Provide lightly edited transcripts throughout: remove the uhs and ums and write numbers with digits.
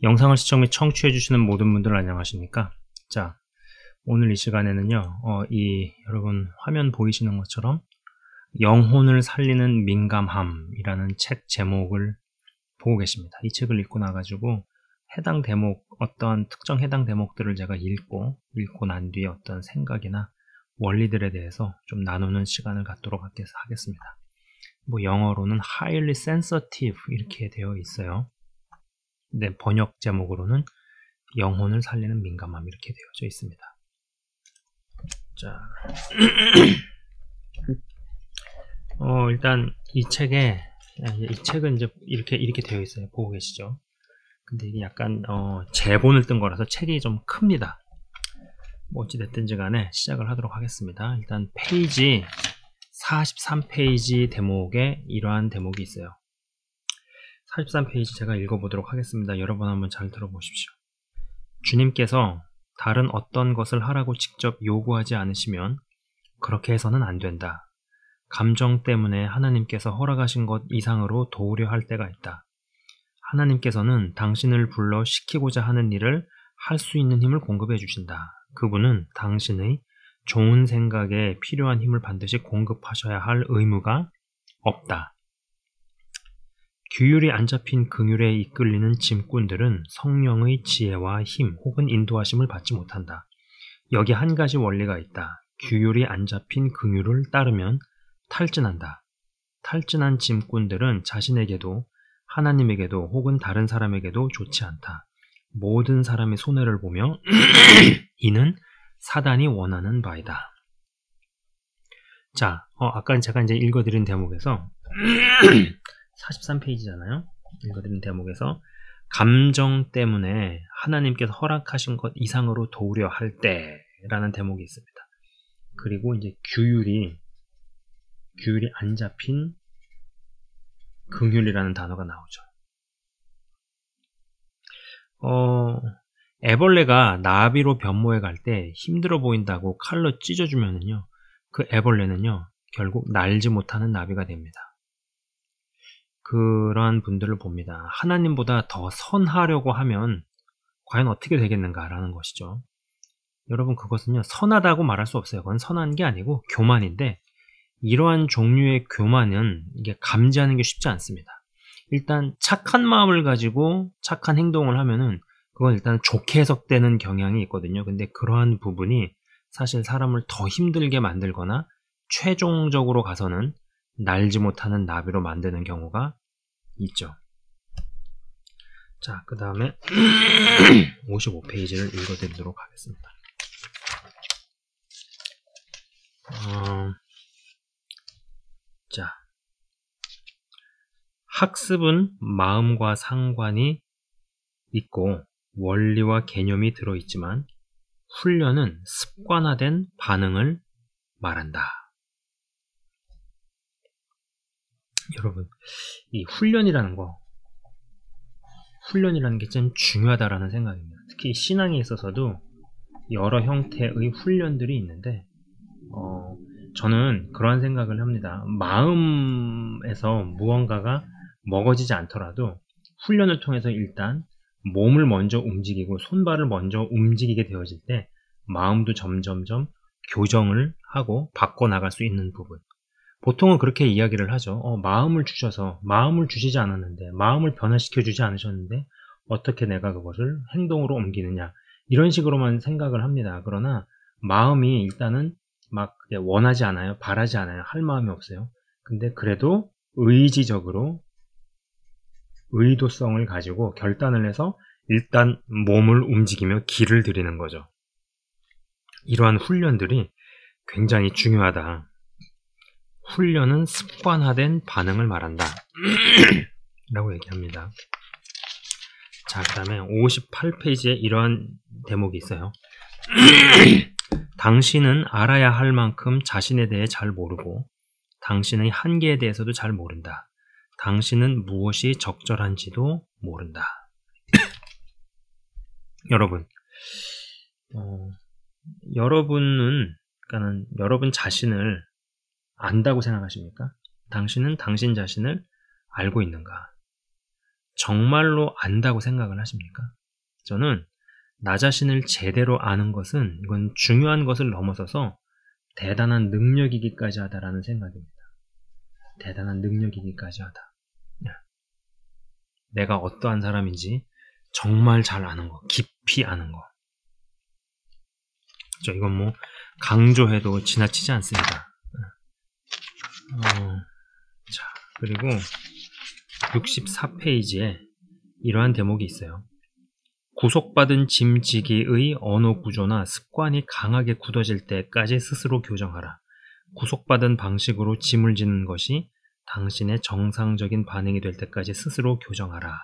영상을 시청 및 청취해주시는 모든 분들 안녕하십니까? 자, 오늘 이 시간에는요, 여러분 화면 보이시는 것처럼 영혼을 살리는 민감함이라는 책 제목을 보고 계십니다. 이 책을 읽고 나가지고 해당 대목, 어떤 특정 해당 대목들을 제가 읽고 난 뒤에 어떤 생각이나 원리들에 대해서 좀 나누는 시간을 갖도록 하겠습니다. 뭐 영어로는 highly sensitive 이렇게 되어 있어요. 네, 번역 제목으로는 영혼을 살리는 민감함 이렇게 되어져 있습니다. 자, 일단 이 책은 이제 이렇게 되어 있어요. 보고 계시죠? 근데 이게 약간 제본을 뜬 거라서 책이 좀 큽니다. 뭐 어찌됐든지 간에 시작을 하도록 하겠습니다. 일단 페이지 43페이지 대목에 이러한 대목이 있어요. 43페이지 제가 읽어보도록 하겠습니다. 여러분 한번 잘 들어보십시오. 주님께서 다른 어떤 것을 하라고 직접 요구하지 않으시면 그렇게 해서는 안 된다. 감정 때문에 하나님께서 허락하신 것 이상으로 도우려 할 때가 있다. 하나님께서는 당신을 불러 시키고자 하는 일을 할 수 있는 힘을 공급해 주신다. 그분은 당신의 좋은 생각에 필요한 힘을 반드시 공급하셔야 할 의무가 없다. 규율이 안 잡힌 긍휼에 이끌리는 짐꾼들은 성령의 지혜와 힘 혹은 인도하심을 받지 못한다. 여기 한 가지 원리가 있다. 규율이 안 잡힌 긍휼을 따르면 탈진한다. 탈진한 짐꾼들은 자신에게도 하나님에게도 혹은 다른 사람에게도 좋지 않다. 모든 사람의 손해를 보며 이는 사단이 원하는 바이다. 자, 아까 제가 이제 읽어드린 대목에서 43페이지잖아요. 읽어드린 대목에서 감정 때문에 하나님께서 허락하신 것 이상으로 도우려 할 때라는 대목이 있습니다. 그리고 이제 규율이 안 잡힌 긍휼이라는 단어가 나오죠. 애벌레가 나비로 변모해 갈 때 힘들어 보인다고 칼로 찢어주면은요, 그 애벌레는요, 결국 날지 못하는 나비가 됩니다. 그러한 분들을 봅니다. 하나님보다 더 선하려고 하면 과연 어떻게 되겠는가라는 것이죠. 여러분, 그것은요, 선하다고 말할 수 없어요. 그건 선한 게 아니고 교만인데, 이러한 종류의 교만은 이게 감지하는 게 쉽지 않습니다. 일단 착한 마음을 가지고 착한 행동을 하면은 그건 일단 좋게 해석되는 경향이 있거든요. 근데 그러한 부분이 사실 사람을 더 힘들게 만들거나 최종적으로 가서는 날지 못하는 나비로 만드는 경우가 있죠. 자, 그 다음에 55페이지를 읽어드리도록 하겠습니다. 자, 학습은 마음과 상관이 있고 원리와 개념이 들어있지만 훈련은 습관화된 반응을 말한다. 여러분, 이 훈련이라는 게 참 중요하다라는 생각입니다. 특히 신앙에 있어서도 여러 형태의 훈련들이 있는데 저는 그러한 생각을 합니다. 마음에서 무언가가 먹어지지 않더라도 훈련을 통해서 일단 몸을 먼저 움직이고 손발을 먼저 움직이게 되어질 때 마음도 점점점 교정을 하고 바꿔나갈 수 있는 부분. 보통은 그렇게 이야기를 하죠. 마음을 주시지 않았는데, 마음을 변화시켜 주지 않으셨는데 어떻게 내가 그것을 행동으로 옮기느냐, 이런 식으로만 생각을 합니다. 그러나 마음이 일단은 막 원하지 않아요. 바라지 않아요. 할 마음이 없어요. 근데 그래도 의지적으로 의도성을 가지고 결단을 해서 일단 몸을 움직이며 길을 들이는 거죠. 이러한 훈련들이 굉장히 중요하다. 훈련은 습관화된 반응을 말한다. 라고 얘기합니다. 자, 그 다음에 58페이지에 이러한 대목이 있어요. 당신은 알아야 할 만큼 자신에 대해 잘 모르고 당신의 한계에 대해서도 잘 모른다. 당신은 무엇이 적절한지도 모른다. 여러분, 그러니까는 여러분 자신을 안다고 생각하십니까? 당신은 당신 자신을 알고 있는가? 정말로 안다고 생각을 하십니까? 저는 나 자신을 제대로 아는 것은 이건 중요한 것을 넘어서서 대단한 능력이기까지 하다라는 생각입니다. 대단한 능력이기까지 하다. 내가 어떠한 사람인지 정말 잘 아는 거, 깊이 아는 거. 이건 뭐 강조해도 지나치지 않습니다. 자, 그리고 64페이지에 이러한 대목이 있어요. 구속받은 짐지기의 언어 구조나 습관이 강하게 굳어질 때까지 스스로 교정하라. 구속받은 방식으로 짐을 지는 것이 당신의 정상적인 반응이 될 때까지 스스로 교정하라.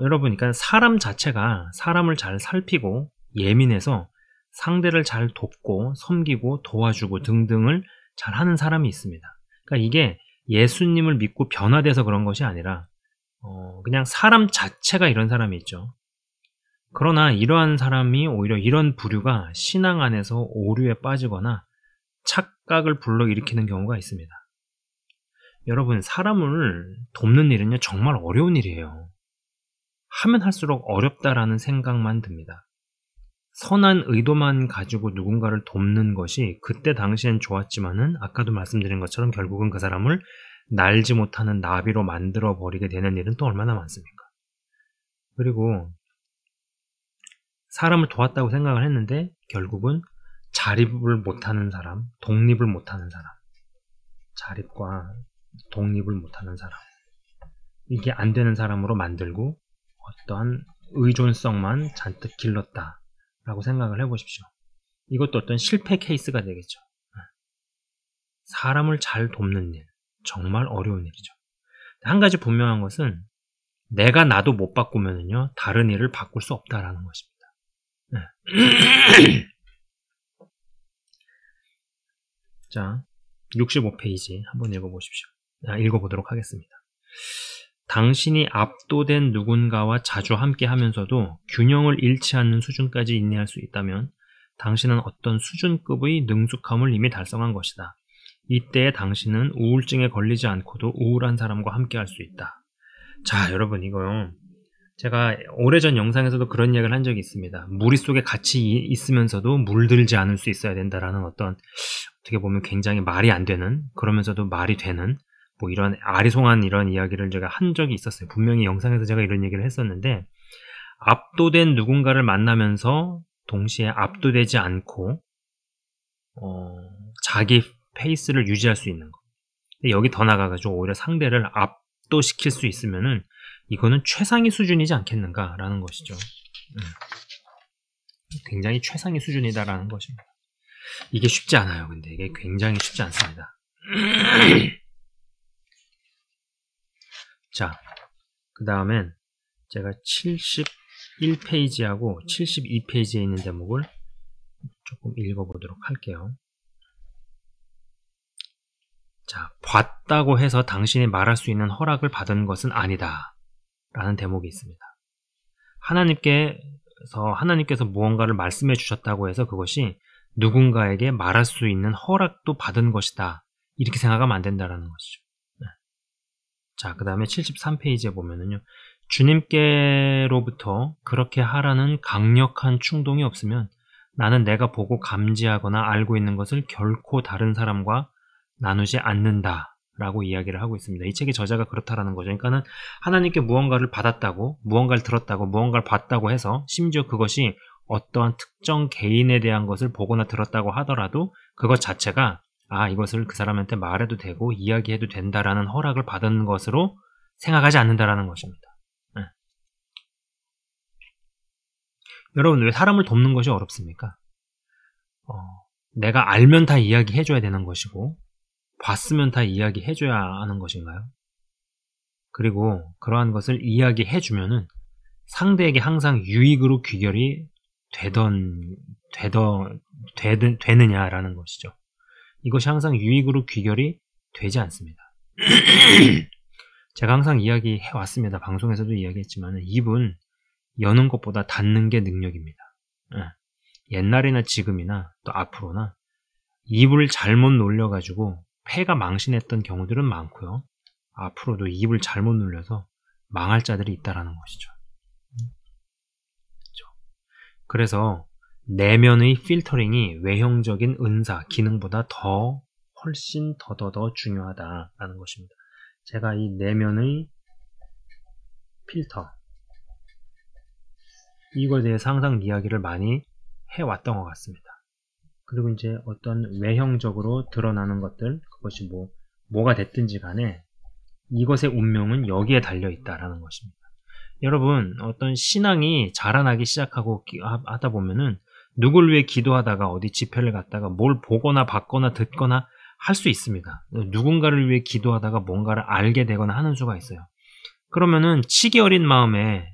여러분, 그러니까 사람 자체가 사람을 잘 살피고 예민해서 상대를 잘 돕고 섬기고 도와주고 등등을 잘 하는 사람이 있습니다. 그러니까 이게 예수님을 믿고 변화돼서 그런 것이 아니라 그냥 사람 자체가 이런 사람이 있죠. 그러나 이러한 사람이 오히려 이런 부류가 신앙 안에서 오류에 빠지거나 착각을 불러일으키는 경우가 있습니다. 여러분, 사람을 돕는 일은요, 정말 어려운 일이에요. 하면 할수록 어렵다라는 생각만 듭니다. 선한 의도만 가지고 누군가를 돕는 것이 그때 당시엔 좋았지만은 아까도 말씀드린 것처럼 결국은 그 사람을 날지 못하는 나비로 만들어 버리게 되는 일은 또 얼마나 많습니까? 그리고 사람을 도왔다고 생각을 했는데 결국은 자립을 못하는 사람, 독립을 못하는 사람, 자립과 독립을 못하는 사람, 이게 안 되는 사람으로 만들고 어떠한 의존성만 잔뜩 길렀다라고 생각을 해보십시오. 이것도 어떤 실패 케이스가 되겠죠. 사람을 잘 돕는 일, 정말 어려운 일이죠. 한 가지 분명한 것은 내가 나도 못 바꾸면은요, 다른 일을 바꿀 수 없다라는 것입니다. 자, 65페이지 한번 읽어보십시오. 읽어보도록 하겠습니다. 당신이 압도된 누군가와 자주 함께 하면서도 균형을 잃지 않는 수준까지 인내할 수 있다면 당신은 어떤 수준급의 능숙함을 이미 달성한 것이다. 이때에 당신은 우울증에 걸리지 않고도 우울한 사람과 함께 할 수 있다. 자, 여러분, 이거요. 제가 오래전 영상에서도 그런 이야기를 한 적이 있습니다. 무리 속에 같이 있으면서도 물들지 않을 수 있어야 된다라는 어떤, 어떻게 보면 굉장히 말이 안 되는, 그러면서도 말이 되는, 뭐 이런 아리송한 이런 이야기를 제가 한 적이 있었어요. 분명히 영상에서 제가 이런 얘기를 했었는데, 압도된 누군가를 만나면서 동시에 압도되지 않고 자기 페이스를 유지할 수 있는 거. 근데 여기 더 나가가지고 오히려 상대를 압도시킬 수 있으면은 이거는 최상위 수준이지 않겠는가라는 것이죠. 굉장히 최상위 수준이다라는 것입니다. 이게 쉽지 않아요. 근데 이게 굉장히 쉽지 않습니다. 자, 그 다음엔 제가 71페이지하고 72페이지에 있는 대목을 조금 읽어보도록 할게요. 자, 봤다고 해서 당신이 말할 수 있는 허락을 받은 것은 아니다 라는 대목이 있습니다. 하나님께서 무언가를 말씀해 주셨다고 해서 그것이 누군가에게 말할 수 있는 허락도 받은 것이다, 이렇게 생각하면 안 된다라는 것이죠. 자, 그 다음에 73페이지에 보면은요, 주님께로부터 그렇게 하라는 강력한 충동이 없으면 나는 내가 보고 감지하거나 알고 있는 것을 결코 다른 사람과 나누지 않는다 라고 이야기를 하고 있습니다. 이 책의 저자가 그렇다라는 거죠. 그러니까는 하나님께 무언가를 받았다고, 무언가를 들었다고, 무언가를 봤다고 해서 심지어 그것이 어떠한 특정 개인에 대한 것을 보거나 들었다고 하더라도 그것 자체가 이것을 그 사람한테 말해도 되고 이야기해도 된다라는 허락을 받은 것으로 생각하지 않는다라는 것입니다. 여러분, 왜 사람을 돕는 것이 어렵습니까? 내가 알면 다 이야기해줘야 되는 것이고 봤으면 다 이야기해줘야 하는 것인가요? 그리고 그러한 것을 이야기해주면은 상대에게 항상 유익으로 귀결이 되느냐라는 것이죠. 이것이 항상 유익으로 귀결이 되지 않습니다. 제가 항상 이야기해왔습니다. 방송에서도 이야기했지만 입은 여는 것보다 닫는 게 능력입니다. 옛날이나 지금이나 또 앞으로나 입을 잘못 놀려가지고 폐가 망신했던 경우들은 많고요. 앞으로도 입을 잘못 눌려서 망할 자들이 있다라는 것이죠. 그래서 내면의 필터링이 외형적인 은사, 기능보다 훨씬 더 중요하다라는 것입니다. 제가 이 내면의 필터, 이거에 대해서 항상 이야기를 많이 해왔던 것 같습니다. 그리고 이제 어떤 외형적으로 드러나는 것들, 그것이 뭐가 됐든지 간에 이것의 운명은 여기에 달려있다라는 것입니다. 여러분, 어떤 신앙이 자라나기 시작하고 하다 보면은 누굴 위해 기도하다가 어디 집회를 갔다가 뭘 보거나 받거나 듣거나 할 수 있습니다. 누군가를 위해 기도하다가 뭔가를 알게 되거나 하는 수가 있어요. 그러면은 치기 어린 마음에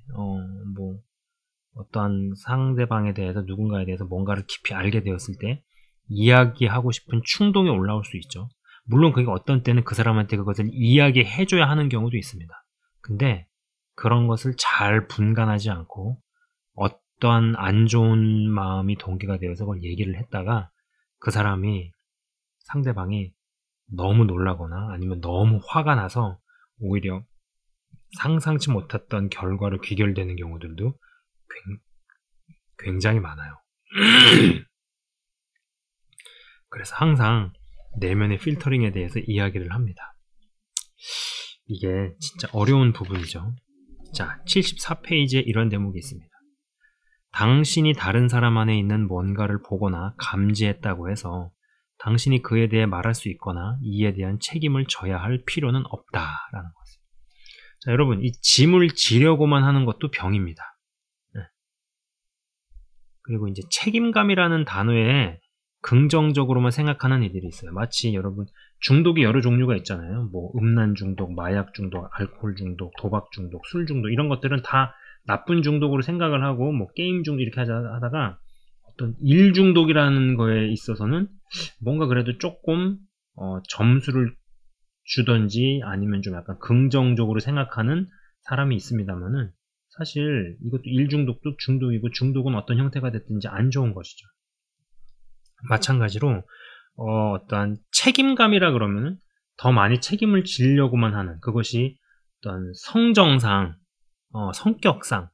어떠한 상대방에 대해서 누군가에 대해서 뭔가를 깊이 알게 되었을 때 이야기하고 싶은 충동이 올라올 수 있죠. 물론 그게 어떤 때는 그 사람한테 그것을 이야기해줘야 하는 경우도 있습니다. 근데 그런 것을 잘 분간하지 않고 어떠한 안 좋은 마음이 동기가 되어서 그걸 얘기를 했다가 그 상대방이 너무 놀라거나 아니면 너무 화가 나서 오히려 상상치 못했던 결과로 귀결되는 경우들도 굉장히 많아요. 그래서 항상 내면의 필터링에 대해서 이야기를 합니다. 이게 진짜 어려운 부분이죠. 자, 74페이지에 이런 대목이 있습니다. 당신이 다른 사람 안에 있는 뭔가를 보거나 감지했다고 해서 당신이 그에 대해 말할 수 있거나 이에 대한 책임을 져야 할 필요는 없다라는 거죠. 자, 여러분, 이 짐을 지려고만 하는 것도 병입니다. 네. 그리고 이제 책임감이라는 단어에 긍정적으로만 생각하는 이들이 있어요. 마치 여러분, 중독이 여러 종류가 있잖아요. 음란 중독, 마약 중독, 알코올 중독, 도박 중독, 술 중독, 이런 것들은 다 나쁜 중독으로 생각을 하고 게임 중독 이렇게 하다가 어떤 일 중독이라는 거에 있어서는 뭔가 그래도 조금 점수를 주던지 아니면 좀 약간 긍정적으로 생각하는 사람이 있습니다만은 사실 이것도 일 중독도 중독이고 중독은 어떤 형태가 됐든지 안 좋은 것이죠. 마찬가지로 어떠한 책임감이라 그러면 더 많이 책임을 지려고만 하는 그것이 어떤 성정상, 성격상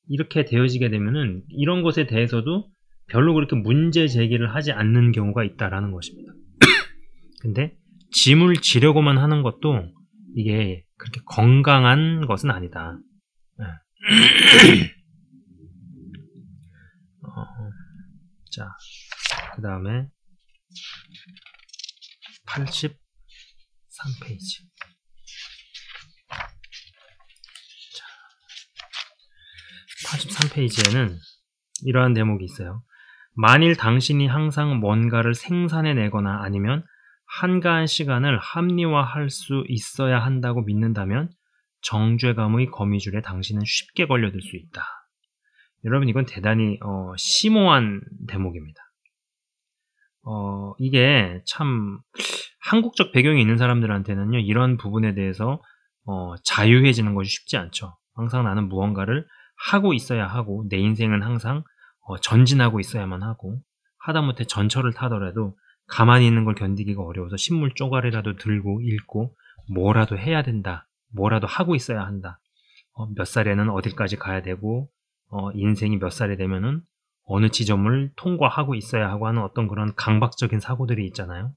이렇게 되어지게 되면은 이런 것에 대해서도 별로 그렇게 문제 제기를 하지 않는 경우가 있다라는 것입니다. 근데 짐을 지려고만 하는 것도 이게 그렇게 건강한 것은 아니다. 자, 그 다음에 83페이지. 자, 83페이지에는 이러한 대목이 있어요. 만일 당신이 항상 뭔가를 생산해내거나 아니면 한가한 시간을 합리화할 수 있어야 한다고 믿는다면 정죄감의 거미줄에 당신은 쉽게 걸려들 수 있다. 여러분, 이건 대단히 심오한 대목입니다. 이게 참 한국적 배경이 있는 사람들한테는요, 이런 부분에 대해서 자유해지는 것이 쉽지 않죠. 항상 나는 무언가를 하고 있어야 하고 내 인생은 항상 전진하고 있어야만 하고 하다못해 전철을 타더라도 가만히 있는 걸 견디기가 어려워서 신문 쪼가리라도 들고 읽고 뭐라도 해야 된다. 뭐라도 하고 있어야 한다. 몇 살에는 어딜까지 가야 되고 인생이 몇 살이 되면은 어느 지점을 통과하고 있어야 하고 하는 어떤 그런 강박적인 사고들이 있잖아요.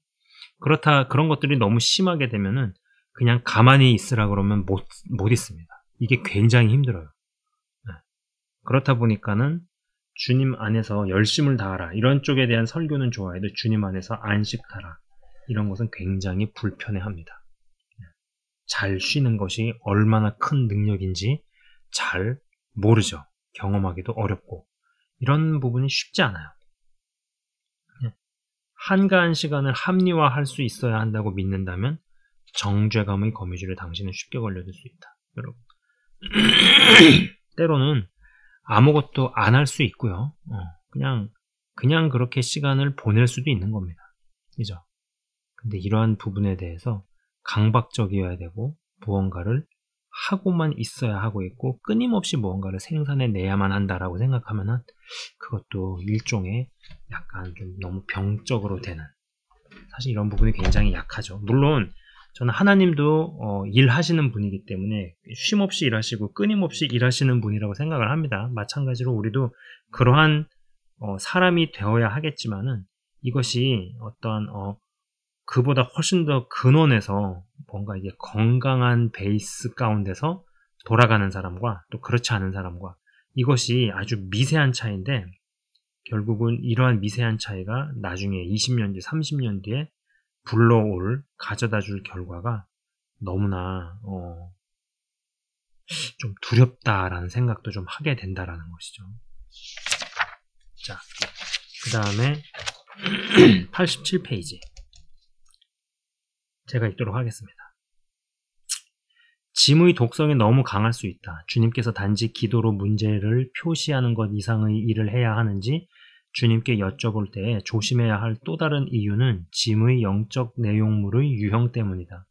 그런 것들이 너무 심하게 되면은 그냥 가만히 있으라 그러면 못 있습니다. 이게 굉장히 힘들어요. 네. 그렇다 보니까는 주님 안에서 열심을 다하라. 이런 쪽에 대한 설교는 좋아해도 주님 안에서 안식하라. 이런 것은 굉장히 불편해합니다. 잘 쉬는 것이 얼마나 큰 능력인지 잘 모르죠. 경험하기도 어렵고 이런 부분이 쉽지 않아요. 한가한 시간을 합리화할 수 있어야 한다고 믿는다면 정죄감의 거미줄에 당신은 쉽게 걸려들 수 있다. 여러분, 때로는 아무것도 안 할 수 있고요. 그냥 그렇게 시간을 보낼 수도 있는 겁니다. 그죠? 근데 이러한 부분에 대해서 강박적이어야 되고 무언가를 하고만 있어야 하고 있고 끊임없이 무언가를 생산해내야만 한다라고 생각하면은 그것도 일종의 약간 좀 너무 병적으로 되는, 사실 이런 부분이 굉장히 약하죠. 물론 저는 하나님도 일하시는 분이기 때문에 쉼없이 일하시고 끊임없이 일하시는 분이라고 생각을 합니다. 마찬가지로 우리도 그러한 사람이 되어야 하겠지만은 이것이 어떠한 그보다 훨씬 더 근원에서 뭔가 이게 건강한 베이스 가운데서 돌아가는 사람과 또 그렇지 않은 사람과 이것이 아주 미세한 차이인데 결국은 이러한 미세한 차이가 나중에 20년 뒤, 30년 뒤에 불러올, 가져다 줄 결과가 너무나 좀 두렵다라는 생각도 좀 하게 된다라는 것이죠. 자, 그 다음에 87페이지 제가 읽도록 하겠습니다. 짐의 독성이 너무 강할 수 있다. 주님께서 단지 기도로 문제를 표시하는 것 이상의 일을 해야 하는지 주님께 여쭤볼 때에 조심해야 할 또 다른 이유는 짐의 영적 내용물의 유형 때문이다.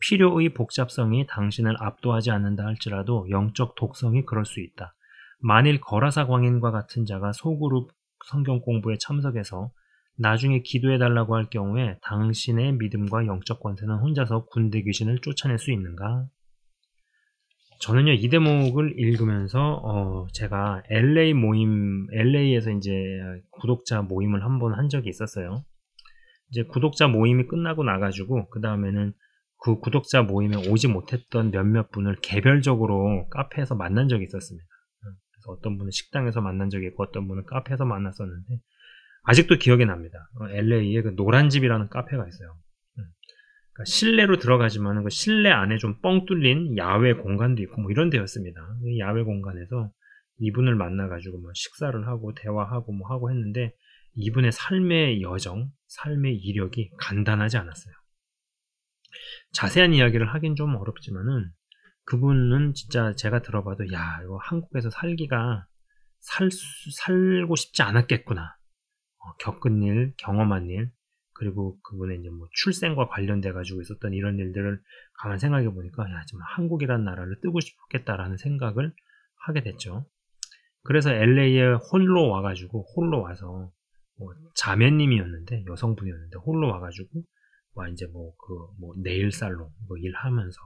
필요의 복잡성이 당신을 압도하지 않는다 할지라도 영적 독성이 그럴 수 있다. 만일 거라사 광인과 같은 자가 소그룹 성경 공부에 참석해서 나중에 기도해달라고 할 경우에 당신의 믿음과 영적 권세는 혼자서 군대 귀신을 쫓아낼 수 있는가? 저는요, 이 대목을 읽으면서, 제가 LA에서 이제 구독자 모임을 한번 한 적이 있었어요. 이제 구독자 모임이 끝나고 나가지고, 그 다음에는 그 구독자 모임에 오지 못했던 몇몇 분을 개별적으로 카페에서 만난 적이 있었습니다. 그래서 어떤 분은 식당에서 만난 적이 있고, 어떤 분은 카페에서 만났었는데, 아직도 기억이 납니다. LA에 그 노란집이라는 카페가 있어요. 실내로 들어가지만 그 실내 안에 좀 뻥 뚫린 야외 공간도 있고 뭐 이런 데였습니다. 이 야외 공간에서 이분을 만나가지고 뭐 식사를 하고 대화하고 뭐 하고 했는데 이분의 삶의 여정, 삶의 이력이 간단하지 않았어요. 자세한 이야기를 하긴 좀 어렵지만은 그분은 진짜 제가 들어봐도 야, 이거 한국에서 살고 싶지 않았겠구나. 겪은 일, 경험한 일, 그리고 그분의 이제 뭐 출생과 관련돼 가지고 있었던 이런 일들을 가만 생각해 보니까 야, 정말 한국이라는 나라를 뜨고 싶겠다라는 생각을 하게 됐죠. 그래서 LA에 홀로 와서 뭐 자매님이었는데 여성분이었는데 홀로 와가지고 이제 뭐 네일 살롱 뭐 일하면서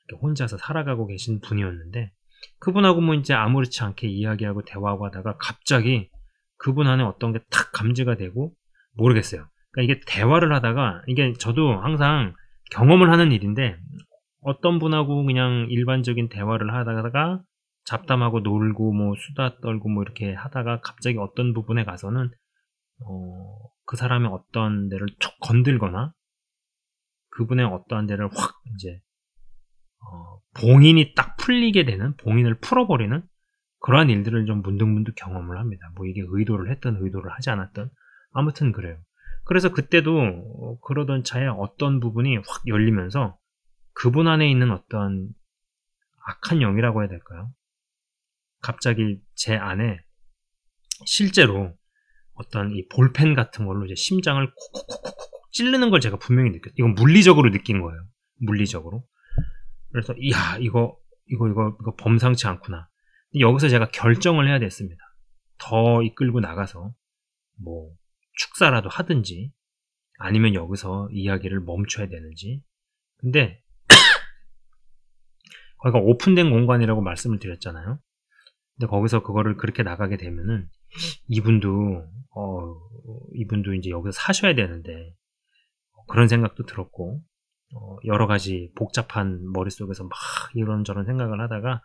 이렇게 혼자서 살아가고 계신 분이었는데 그분하고 뭐 이제 아무렇지 않게 이야기하고 대화하고 하다가 갑자기 그분 안에 어떤 게 탁 감지가 되고 모르겠어요. 그러니까 이게 대화를 하다가 이게 저도 항상 경험을 하는 일인데 어떤 분하고 그냥 일반적인 대화를 하다가 잡담하고 놀고 뭐 수다 떨고 뭐 이렇게 하다가 갑자기 어떤 부분에 가서는 그 사람의 어떤 데를 툭 건들거나 그분의 어떠한 데를 확 이제 봉인이 딱 풀리게 되는 봉인을 풀어버리는 그러한 일들을 좀 문득문득 경험을 합니다. 뭐 이게 의도를 했든 의도를 하지 않았든 아무튼 그래요. 그래서 그때도 그러던 차에 어떤 부분이 확 열리면서 그분 안에 있는 어떤 악한 영이라고 해야 될까요? 갑자기 제 안에 실제로 어떤 이 볼펜 같은 걸로 이제 심장을 콕콕콕콕 찌르는 걸 제가 분명히 느꼈어요. 이건 물리적으로 느낀 거예요. 물리적으로. 그래서 이야 이거 범상치 않구나. 여기서 제가 결정을 해야 됐습니다. 더 이끌고 나가서 뭐 축사라도 하든지 아니면 여기서 이야기를 멈춰야 되는지. 근데 거기가 오픈된 공간이라고 말씀을 드렸잖아요. 근데 거기서 그거를 그렇게 나가게 되면은 이분도 이제 여기서 사셔야 되는데 그런 생각도 들었고 여러 가지 복잡한 머릿속에서 막 이런저런 생각을 하다가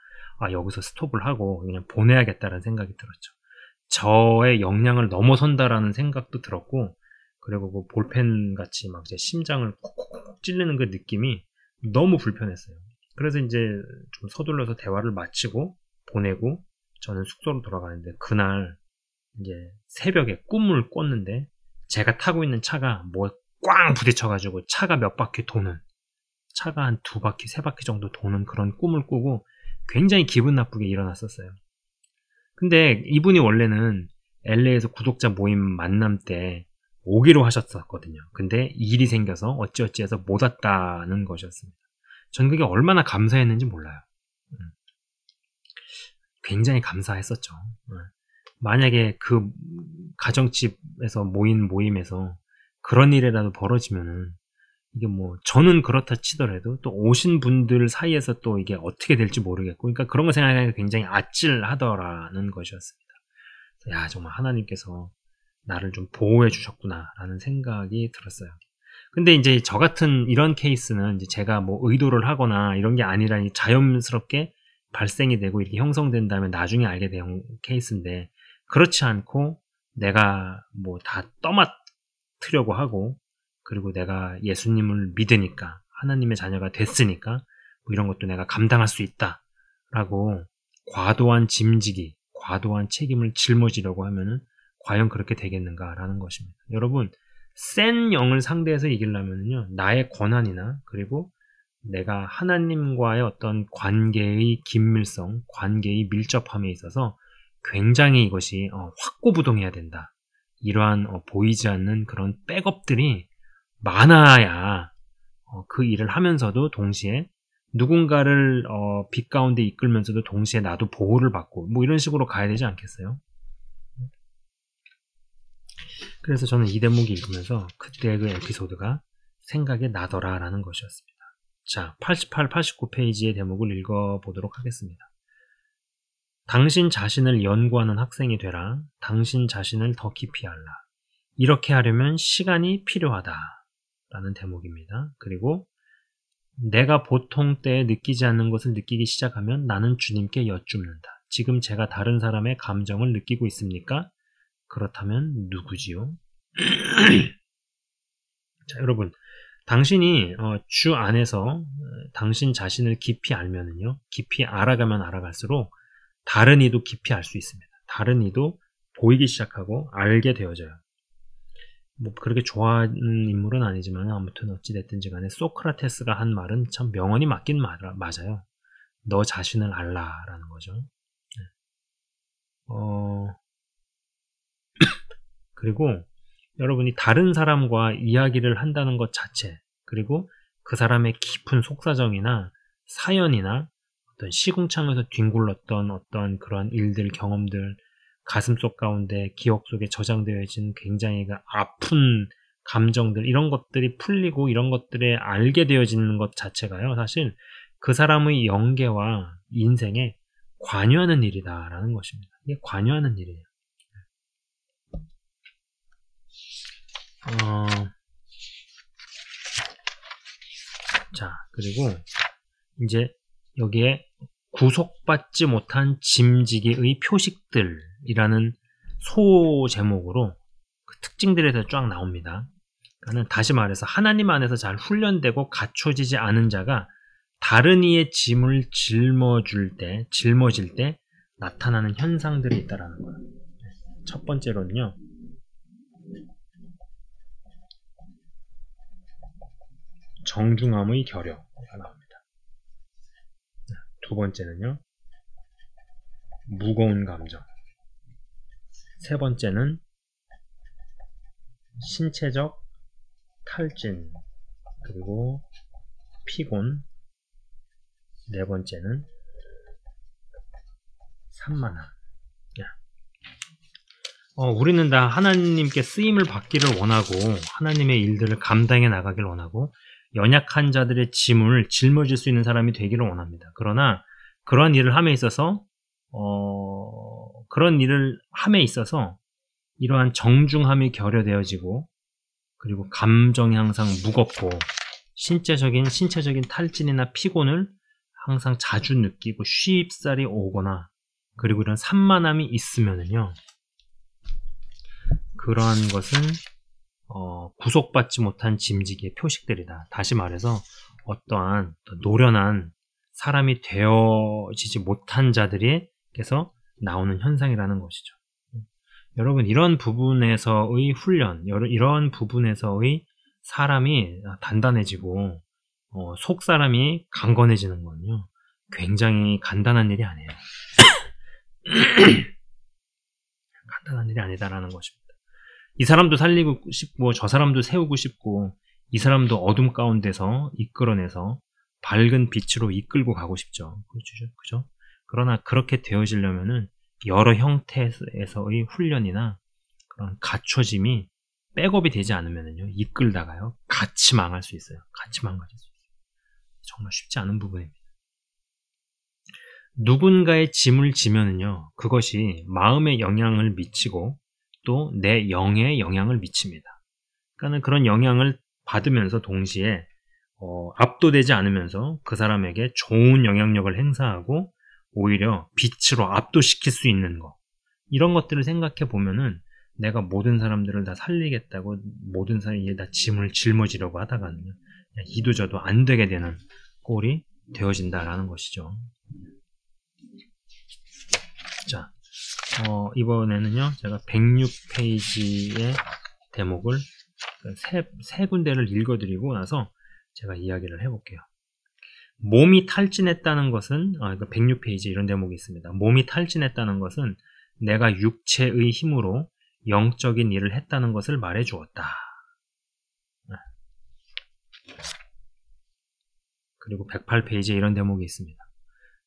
여기서 스톱을 하고 그냥 보내야겠다는 생각이 들었죠. 저의 역량을 넘어선다라는 생각도 들었고 그리고 그 볼펜 같이 막 제 심장을 콕콕콕 찌르는 그 느낌이 너무 불편했어요. 그래서 이제 좀 서둘러서 대화를 마치고 보내고 저는 숙소로 돌아가는데 그날 이제 새벽에 꿈을 꿨는데 제가 타고 있는 차가 뭐 꽝 부딪혀가지고 차가 몇 바퀴 도는 차가 한 2바퀴, 3바퀴 정도 도는 그런 꿈을 꾸고 굉장히 기분 나쁘게 일어났었어요. 근데 이분이 원래는 LA에서 구독자 모임 만남 때 오기로 하셨었거든요. 근데 일이 생겨서 어찌어찌해서 못 왔다는 것이었습니다. 전 그게 얼마나 감사했는지 몰라요. 굉장히 감사했었죠. 만약에 그 가정집에서 모임에서 그런 일이라도 벌어지면은 이게 뭐 저는 그렇다 치더라도 또 오신 분들 사이에서 또 이게 어떻게 될지 모르겠고, 그러니까 그런 거 생각하니까 굉장히 아찔하더라는 것이었습니다. 야, 정말 하나님께서 나를 좀 보호해 주셨구나라는 생각이 들었어요. 근데 이제 저 같은 이런 케이스는 이제 제가 뭐 의도를 하거나 이런 게 아니라 자연스럽게 발생이 되고 이렇게 형성된 다음에 나중에 알게 된 케이스인데, 그렇지 않고 내가 뭐 다 떠맡으려고 하고, 그리고 내가 예수님을 믿으니까, 하나님의 자녀가 됐으니까 뭐 이런 것도 내가 감당할 수 있다라고 과도한 짐지기, 과도한 책임을 짊어지려고 하면은 과연 그렇게 되겠는가라는 것입니다. 여러분, 센 영을 상대해서 이기려면요, 나의 권한이나 그리고 내가 하나님과의 어떤 관계의 긴밀성, 관계의 밀접함에 있어서 굉장히 이것이 확고부동해야 된다. 이러한 보이지 않는 그런 백업들이 많아야 그 일을 하면서도 동시에 누군가를 빛 가운데 이끌면서도 동시에 나도 보호를 받고 뭐 이런 식으로 가야 되지 않겠어요? 그래서 저는 이 대목이 읽으면서 그때 그 에피소드가 생각이 나더라라는 것이었습니다. 자, 88, 89페이지의 대목을 읽어보도록 하겠습니다. 당신 자신을 연구하는 학생이 되라. 당신 자신을 더 깊이 알라. 이렇게 하려면 시간이 필요하다. 라는 대목입니다. 그리고 내가 보통 때에 느끼지 않는 것을 느끼기 시작하면 나는 주님께 여쭙는다. 지금 제가 다른 사람의 감정을 느끼고 있습니까? 그렇다면 누구지요? 자, 여러분, 당신이 주 안에서 당신 자신을 깊이 알면은요, 깊이 알아가면 알아갈수록 다른 이도 깊이 알 수 있습니다. 다른 이도 보이기 시작하고 알게 되어져요. 뭐 그렇게 좋아하는 인물은 아니지만 아무튼 어찌됐든지 간에 소크라테스가 한 말은 참 명언이 맞긴 맞아요. 너 자신을 알라라는 거죠. 그리고 여러분이 다른 사람과 이야기를 한다는 것 자체, 그리고 그 사람의 깊은 속사정이나 사연이나 어떤 시궁창에서 뒹굴렀던 어떤 그런 일들, 경험들, 가슴속 가운데 기억 속에 저장되어진 굉장히 아픈 감정들, 이런 것들이 풀리고 이런 것들에 알게 되어지는 것 자체가요, 사실 그 사람의 영계와 인생에 관여하는 일이다라는 것입니다. 이게 관여하는 일이에요. 자, 그리고 이제 여기에 구속받지 못한 짐지기의 표식들이라는 소제목으로 그 특징들에 대해서 쫙 나옵니다. 그러니까 다시 말해서 하나님 안에서 잘 훈련되고 갖춰지지 않은 자가 다른 이의 짐을 짊어질 때 나타나는 현상들이 있다라는 거예요. 첫 번째로는요, 정중함의 결여가 나옵니다. 두 번째는요, 무거운 감정. 세 번째는 신체적 탈진, 그리고 피곤. 네 번째는 산만함. 우리는 다 하나님께 쓰임을 받기를 원하고 하나님의 일들을 감당해 나가길 원하고 연약한 자들의 짐을 짊어질 수 있는 사람이 되기를 원합니다. 그러나 그런 일을 함에 있어서 이러한 정중함이 결여되어지고, 그리고 감정이 항상 무겁고 신체적인 탈진이나 피곤을 항상 자주 느끼고 쉽사리 오거나, 그리고 이런 산만함이 있으면은요, 그러한 것은 구속받지 못한 짐지기의 표식들이다. 다시 말해서 어떠한 노련한 사람이 되어지지 못한 자들에게서 나오는 현상이라는 것이죠. 여러분, 이런 부분에서의 훈련, 이런 부분에서의 사람이 단단해지고 속 사람이 강건해지는 건요, 굉장히 간단한 일이 아니에요. 간단한 일이 아니다라는 것입니다. 이 사람도 살리고 싶고 저 사람도 세우고 싶고 이 사람도 어둠 가운데서 이끌어내서 밝은 빛으로 이끌고 가고 싶죠. 그죠? 그러나 그렇게 되어지려면은 여러 형태에서의 훈련이나 그런 갖춰짐이 백업이 되지 않으면요, 이끌다가요, 같이 망할 수 있어요. 같이 망가질 수 있어요. 정말 쉽지 않은 부분입니다. 누군가의 짐을 지면은요, 그것이 마음에 영향을 미치고 또 내 영에 영향을 미칩니다. 그러니까 그런 영향을 받으면서 동시에 압도되지 않으면서 그 사람에게 좋은 영향력을 행사하고 오히려 빛으로 압도시킬 수 있는 거, 이런 것들을 생각해 보면은 내가 모든 사람들을 다 살리겠다고 모든 사람이 다 짐을 짊어지려고 하다가는요, 이도저도 안 되게 되는 꼴이 되어진다라는 것이죠. 자, 이번에는요, 제가 106페이지의 대목을 세 군데를 읽어드리고 나서 제가 이야기를 해볼게요. 몸이 탈진했다는 것은, 106페이지 이런 대목이 있습니다. 몸이 탈진했다는 것은 내가 육체의 힘으로 영적인 일을 했다는 것을 말해 주었다. 그리고 108페이지에 이런 대목이 있습니다.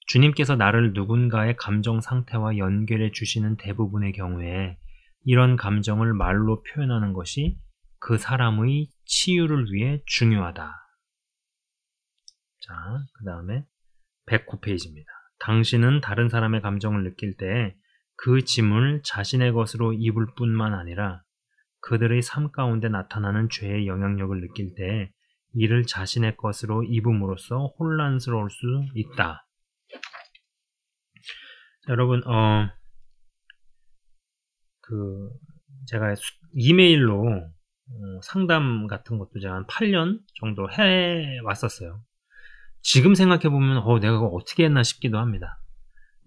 주님께서 나를 누군가의 감정 상태와 연결해 주시는 대부분의 경우에 이런 감정을 말로 표현하는 것이 그 사람의 치유를 위해 중요하다. 자, 그 다음에 109페이지입니다. 당신은 다른 사람의 감정을 느낄 때 그 짐을 자신의 것으로 입을 뿐만 아니라 그들의 삶 가운데 나타나는 죄의 영향력을 느낄 때 이를 자신의 것으로 입음으로써 혼란스러울 수 있다. 자, 여러분, 제가 이메일로 상담 같은 것도 제가 한 8년 정도 해왔었어요. 지금 생각해보면, 내가 그거 어떻게 했나 싶기도 합니다.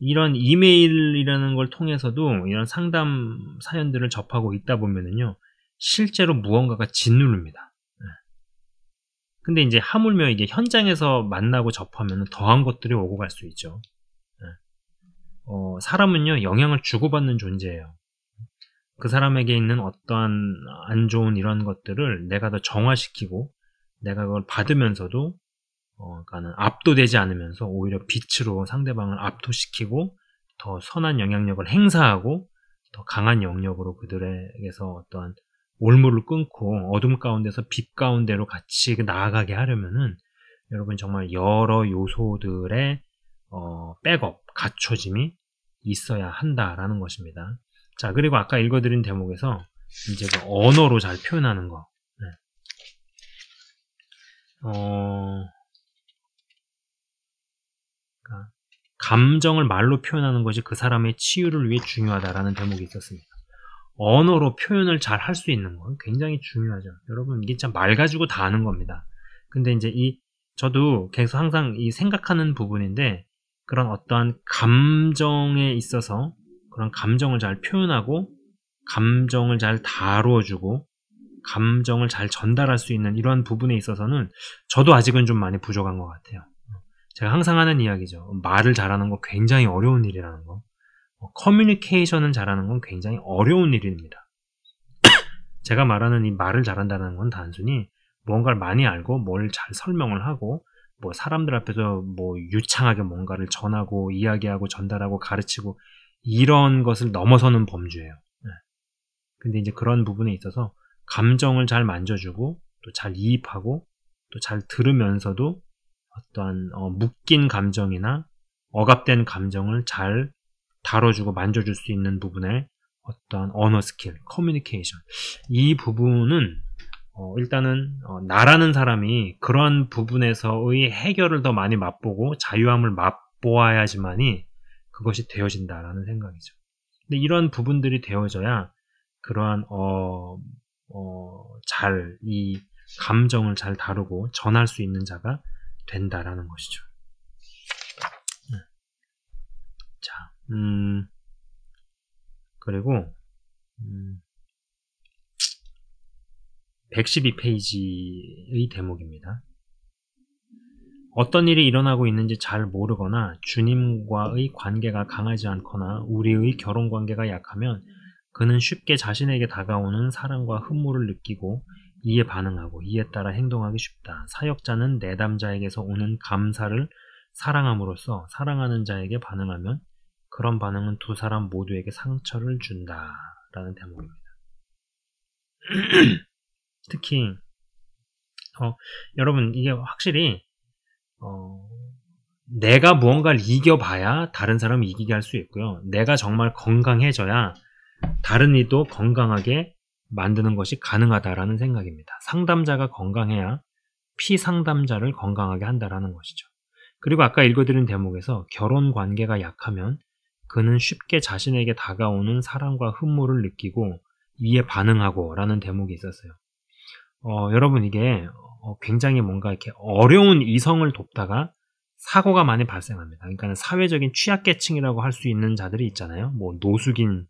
이런 이메일이라는 걸 통해서도 이런 상담 사연들을 접하고 있다 보면은요, 실제로 무언가가 짓누릅니다. 근데 이제 하물며 이게 현장에서 만나고 접하면 더한 것들이 오고 갈 수 있죠. 사람은요, 영향을 주고받는 존재예요. 그 사람에게 있는 어떠한 안 좋은 이런 것들을 내가 더 정화시키고 내가 그걸 받으면서도 그러니까는 압도되지 않으면서 오히려 빛으로 상대방을 압도시키고 더 선한 영향력을 행사하고 더 강한 영역으로 그들에게서 어떠한 올무를 끊고 어둠 가운데서 빛 가운데로 같이 나아가게 하려면은 여러분 정말 여러 요소들의 백업, 갖춰짐이 있어야 한다라는 것입니다. 자, 그리고 아까 읽어드린 대목에서 이제 그 언어로 잘 표현하는 거. 감정을 말로 표현하는 것이 그 사람의 치유를 위해 중요하다라는 대목이 있었습니다. 언어로 표현을 잘 할 수 있는 건 굉장히 중요하죠. 여러분, 이게 참 말 가지고 다 아는 겁니다. 근데 이제 저도 계속 항상 생각하는 부분인데, 그런 어떠한 감정에 있어서 그런 감정을 잘 표현하고, 감정을 잘 다루어주고, 감정을 잘 전달할 수 있는 이러한 부분에 있어서는 저도 아직은 좀 많이 부족한 것 같아요. 제가 항상 하는 이야기죠. 말을 잘하는 거 굉장히 어려운 일이라는 거. 커뮤니케이션을 잘하는 건 굉장히 어려운 일입니다. 제가 말하는 이 말을 잘한다는 건 단순히 뭔가를 많이 알고 뭘 잘 설명을 하고 뭐 사람들 앞에서 뭐 유창하게 뭔가를 전하고 이야기하고 전달하고 가르치고 이런 것을 넘어서는 범주예요. 근데 이제 그런 부분에 있어서 감정을 잘 만져주고 또 잘 이입하고 또 잘 들으면서도 어떠한 묶인 감정이나 억압된 감정을 잘 다뤄주고 만져줄 수 있는 부분의 어떠한 언어 스킬, 커뮤니케이션, 이 부분은 일단은 나라는 사람이 그러한 부분에서의 해결을 더 많이 맛보고 자유함을 맛보아야지만이 그것이 되어진다라는 생각이죠. 근데 이런 부분들이 되어져야 그러한 잘 이 감정을 잘 다루고 전할 수 있는 자가 된다라는 것이죠. 자, 그리고 112페이지의 대목입니다. 어떤 일이 일어나고 있는지 잘 모르거나 주님과의 관계가 강하지 않거나 우리의 결혼 관계가 약하면 그는 쉽게 자신에게 다가오는 사랑과 흠모를 느끼고 이에 반응하고 이에 따라 행동하기 쉽다. 사역자는 내담자에게서 오는 감사를 사랑함으로써 사랑하는 자에게 반응하면 그런 반응은 두 사람 모두에게 상처를 준다. 라는 대목입니다. 특히 여러분 이게 확실히 내가 무언가를 이겨봐야 다른 사람을 이기게 할 수 있고요. 내가 정말 건강해져야 다른 이도 건강하게 만드는 것이 가능하다라는 생각입니다. 상담자가 건강해야 피상담자를 건강하게 한다라는 것이죠. 그리고 아까 읽어드린 대목에서 결혼 관계가 약하면 그는 쉽게 자신에게 다가오는 사랑과 흠모를 느끼고 이에 반응하고 라는 대목이 있었어요. 여러분 이게 굉장히 뭔가 이렇게 어려운 이성을 돕다가 사고가 많이 발생합니다. 그러니까 사회적인 취약계층이라고 할 수 있는 자들이 있잖아요. 뭐 노숙인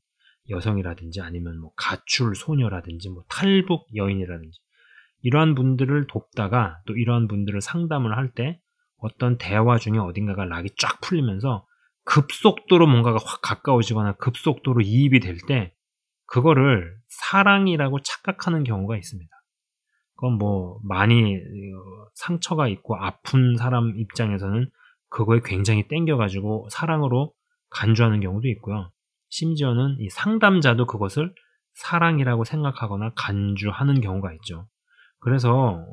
여성이라든지 아니면 뭐 가출 소녀라든지 뭐 탈북 여인이라든지 이러한 분들을 돕다가 또 이러한 분들을 상담을 할 때 어떤 대화 중에 어딘가가 락이 쫙 풀리면서 급속도로 뭔가가 확 가까워지거나 급속도로 이입이 될 때 그거를 사랑이라고 착각하는 경우가 있습니다. 그건 뭐 많이 상처가 있고 아픈 사람 입장에서는 그거에 굉장히 땡겨가지고 사랑으로 간주하는 경우도 있고요. 심지어는 이 상담자도 그것을 사랑이라고 생각하거나 간주하는 경우가 있죠. 그래서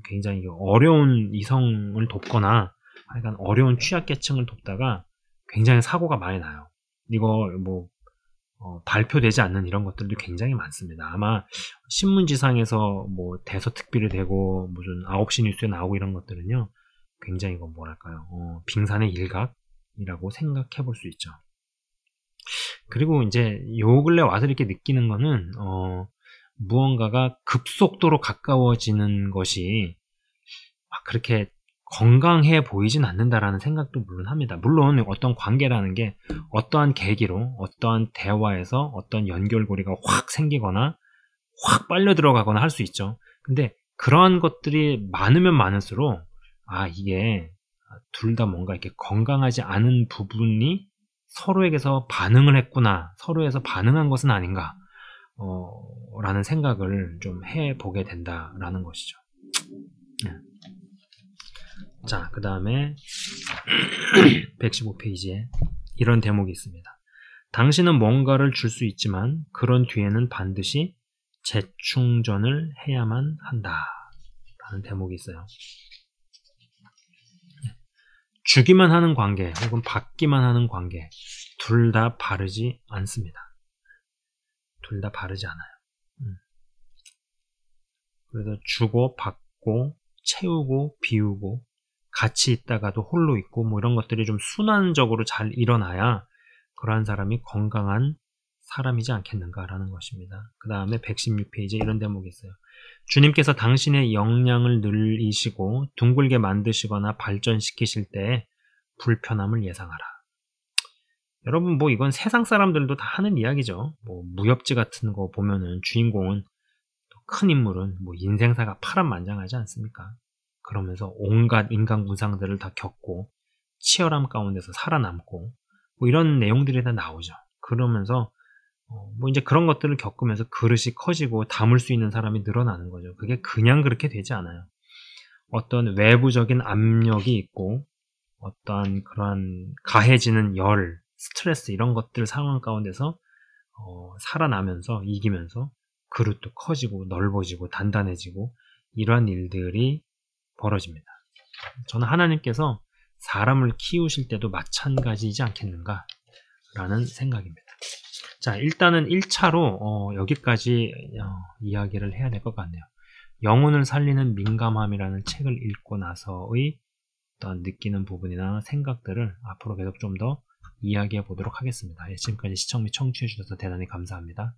굉장히 어려운 이성을 돕거나 약간 어려운 취약계층을 돕다가 굉장히 사고가 많이 나요. 이거 뭐 발표되지 않는 이런 것들도 굉장히 많습니다. 아마 신문지상에서 뭐 대서특필이 되고 무슨 9시 뉴스에 나오고 이런 것들은요 굉장히 뭐랄까요 빙산의 일각이라고 생각해 볼 수 있죠. 그리고 이제 요 근래 와서 이렇게 느끼는 거는 무언가가 급속도로 가까워지는 것이 막 그렇게 건강해 보이진 않는다라는 생각도 물론 합니다. 물론 어떤 관계라는 게 어떠한 계기로 어떠한 대화에서 어떤 연결고리가 확 생기거나 확 빨려 들어가거나 할 수 있죠. 근데 그러한 것들이 많으면 많을수록 이게 둘 다 뭔가 이렇게 건강하지 않은 부분이 서로에게서 반응을 했구나, 서로에서 반응한 것은 아닌가 라는 생각을 좀 해보게 된다라는 것이죠. 자, 그 다음에 115페이지에 이런 대목이 있습니다. 당신은 뭔가를 줄 수 있지만 그런 뒤에는 반드시 재충전을 해야만 한다 라는 대목이 있어요. 주기만 하는 관계 혹은 받기만 하는 관계 둘 다 바르지 않습니다. 둘 다 바르지 않아요. 그래서 주고 받고 채우고 비우고 같이 있다가도 홀로 있고 뭐 이런 것들이 좀 순환적으로 잘 일어나야 그러한 사람이 건강한 사람이지 않겠는가라는 것입니다. 그 다음에 116페이지에 이런 대목이 있어요. 주님께서 당신의 역량을 늘리시고 둥글게 만드시거나 발전시키실 때 불편함을 예상하라. 여러분 뭐 이건 세상 사람들도 다 하는 이야기죠. 뭐 무협지 같은 거 보면은 주인공은 큰 인물은 뭐 인생사가 파란만장하지 않습니까? 그러면서 온갖 인간군상들을 다 겪고 치열함 가운데서 살아남고 뭐 이런 내용들이 다 나오죠. 그러면서 뭐 이제 그런 것들을 겪으면서 그릇이 커지고 담을 수 있는 사람이 늘어나는 거죠. 그게 그냥 그렇게 되지 않아요. 어떤 외부적인 압력이 있고 어떠한 그러한 가해지는 열, 스트레스 이런 것들 상황 가운데서 살아나면서 이기면서 그릇도 커지고 넓어지고 단단해지고 이러한 일들이 벌어집니다. 저는 하나님께서 사람을 키우실 때도 마찬가지이지 않겠는가 라는 생각입니다. 자, 일단은 1차로 여기까지 이야기를 해야 될 것 같네요. 영혼을 살리는 민감함이라는 책을 읽고 나서의 어떤 느끼는 부분이나 생각들을 앞으로 계속 좀 더 이야기해 보도록 하겠습니다. 지금까지 시청 및 청취해 주셔서 대단히 감사합니다.